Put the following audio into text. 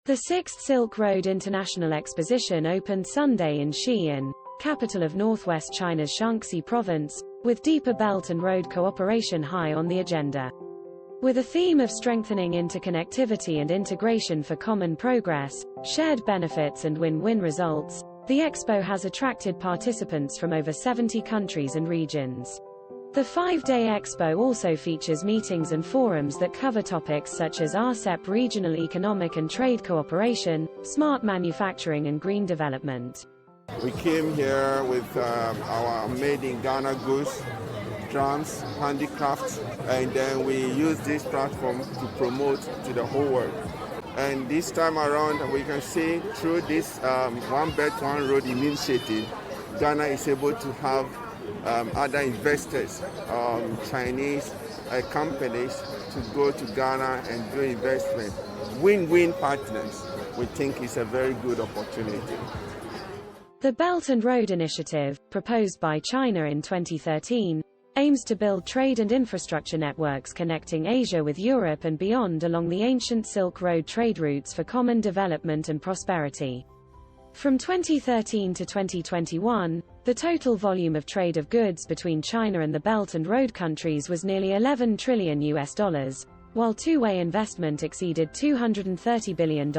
The 6th Silk Road International Exposition opened Sunday in Xi'an, capital of northwest China's Shaanxi province, with deeper Belt and Road cooperation high on the agenda. With a theme of strengthening interconnectivity and integration for common progress, shared benefits and win-win results, the expo has attracted participants from over 70 countries and regions. The 5-day expo also features meetings and forums that cover topics such as RCEP, regional economic and trade cooperation, smart manufacturing and green development. We came here with our made in Ghana goods, drums, handicrafts, and then we use this platform to promote to the whole world. And this time around, we can see through this One Belt, One Road initiative, Ghana is able to have other investors, Chinese companies, to go to Ghana and do investment. Win-win partners, we think is a very good opportunity. The Belt and Road Initiative, proposed by China in 2013, aims to build trade and infrastructure networks connecting Asia with Europe and beyond along the ancient Silk Road trade routes for common development and prosperity. From 2013 to 2021, the total volume of trade of goods between China and the Belt and Road countries was nearly $11 trillion, while two-way investment exceeded $230 billion.